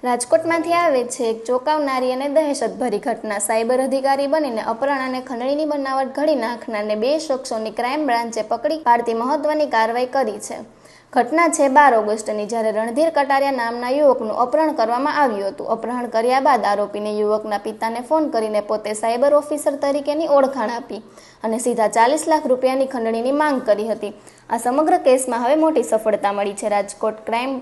રાજકોટમાંથી આવે છે એક ચોંકાવનારી અને દહેશતભરી ઘટના। સાયબર અધિકારી બનીને અપહરણ અને ખંડણીની બનાવટ ઘડી નાખનારને 2 શખ્સોની ક્રાઇમ બ્રાન્ચે પકડી પાડતી મહત્વની કાર્યવાહી કરી છે। ઘટના છે 12 ઓગસ્ટની, જ્યારે રણધીર કટારિયા નામના યુવકનું અપહરણ કરવામાં આવ્યું હતું। અપહરણ કર્યા બાદ આરોપીને યુવકના પિતાને ફોન કરીને પોતે સાયબર ઓફિસર તરીકેની ઓળખાણ આપી અને સીધા 40 લાખ રૂપિયાની ખંડણીની માંગ કરી હતી। આ સમગ્ર કેસમાં હવે મોટી સફળતા મળી છે। રાજકોટ ક્રાઇમ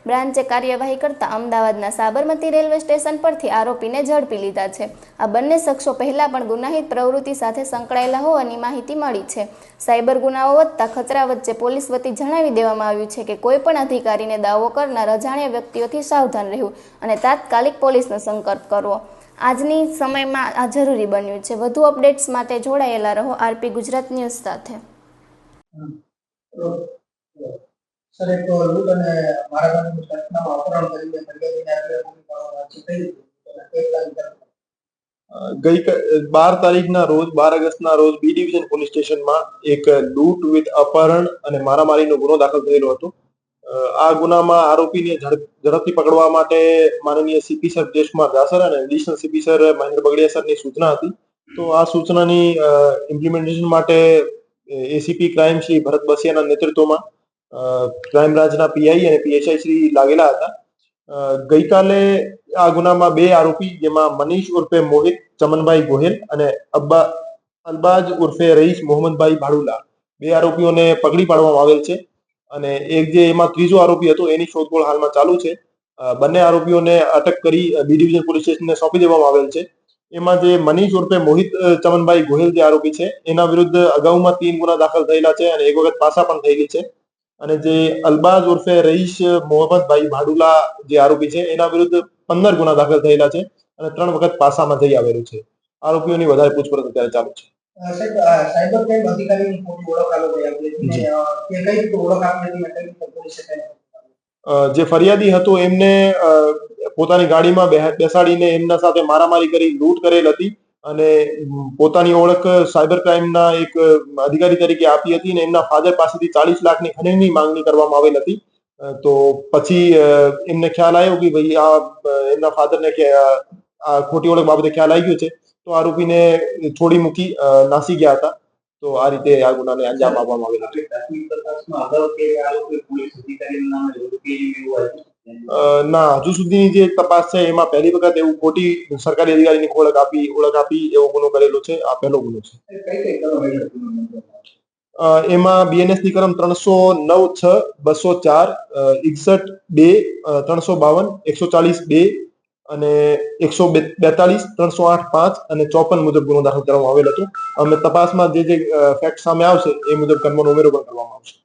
બ્રાન્ચે કાર્યવાહી કરતા અમદાવાદના સાબરમતી રેલવે સ્ટેશન પરથી આરોપીને ઝડપી લીધા છે। આ બંને શખ્સો પહેલા પણ ગુનાહિત પ્રવૃત્તિ સાથે સંકળાયેલા હોવાની માહિતી મળી છે। સાયબર ગુનાઓ વધતા ખતરા વચ્ચે પોલીસ વતી જણાવી દેવામાં આવ્યું છે કે કોઈપણ અધિકારીને દાવો કરનાર અજાણ્યા વ્યક્તિઓથી સાવધાન રહેવું અને તાત્કાલિક પોલીસનો સંપર્ક કરવો આજની સમયમાં આ જરૂરી બન્યું છે। વધુ અપડેટ્સ માટે જોડાયેલા રહો આરપી ગુજરાત ન્યૂઝ સાથે। સર, એક લૂંટ અને મારામારીની ઘટનામાં અપહરણ કરીને ફરિયાદીને ગઈ 12 તારીખના રોજ 12 ઓગસ્ટના રોજ બી ડિવિઝન પોલીસ સ્ટેશનમાં એક લૂંટ વિથ અપહરણ અને મારામારીનો ગુનો દાખલ થયેલો હતો। આ ગુનામાં આરોપીને ઝડપથી પકડવા માટે માનનીય સીપી સર જયેશકુમાર દાસર અને additional CP sir Mahendra Bagadiya સરની સૂચના હતી। તો આ સૂચનાની ઇમ્પ્લિમેન્ટેશન માટે એસીપી ક્રાઇમ શ્રી ભરત બસિયાના નેતૃત્વમાં ક્રાઇમ બ્રાન્ચના પીઆઈ અને પીએસઆઈ શ્રી લાગેલા હતા। ગઈકાલે આ ગુનામાં 2 આરોપી જેમાં મનીષ ઉર્ફે મોહિત ચમનભાઈ ગોહિલ અને અલબાજ ઉર્ફે રઈસ મોહમ્મદભાઈ ભાડુલા 2 આરોપીઓને પકડી પાડવામાં આવેલ છે અને એક જે એમાં ત્રીજો આરોપી હતો એની શોધખોળ હાલમાં ચાલુ છે। બંને આરોપીઓને અટક કરી બી ડિવિઝન પોલીસ સ્ટેશનને સોંપી દેવામાં આવેલ છે। એમાં જે મનીષ ઉર્ફે મોહિત ચમનભાઈ ગોહિલ જે આરોપી છે એના વિરુદ્ધ અગાઉમાં 3 ગુના દાખલ થયેલા છે અને એક વખત પાસા પણ થયેલી છે। અને જે અલબાજ ઉર્ફે રઈસ મોહમ્મદભાઈ ભાડુલા જે આરોપી છે એના વિરુદ્ધ 15 ગુના દાખલ થયેલા છે અને 3 વખત પાસામાં જઈ આવેલું છે। આરોપીઓની વધારે પૂછપરછ અત્યારે ચાલુ છે। સાયબર ક્રાઇમ અધિકારીની પૂરી ઓળખ આપો કે કઈ ઓળખ આપવાની પોલીસ જે ફરિયાદી હતો એમને પોતાની ગાડીમાં બેસાડીને એમના સાથે મારામારી કરી લૂંટ કરેલ હતી અને પોતાની ઓળખ સાયબર ક્રાઇમના એક અધિકારી તરીકે આપી હતી અને એમના ફાધર પાસેથી 40 લાખની ખંડણીની માંગણી કરવામાં આવેલ હતી। તો પછી એમને ખ્યાલ આવ્યો કે ભાઈ આ એમના ફાધરને આ ખોટી ઓળખ બાબતે ખ્યાલ આવી ગયો છે, તો આરોપીને છોડી મૂકી નાસી ગયા હતા। તો આ રીતે આ ગુનાને અંજામ આપવામાં આવેલ હતો। ના, હજુ સુધીની જે તપાસ છે એમાં પહેલી વખત એવું ખોટી સરકારી અધિકારીની ઓળખ આપી એવો ગુનો કરેલો છે। આ પહેલો ગુનો છે। એમાં બીએનએસ ની કલમ 309(6), 204, 61(2), 352, 140(2) અને 142, 308(5) અને 54 મુજબ ગુનો દાખલ કરવામાં આવેલ હતો। અમે તપાસમાં જે ફેક્ટ સામે આવશે એ મુજબ કર્મનો ઉમેરો પણ કરવામાં આવશે।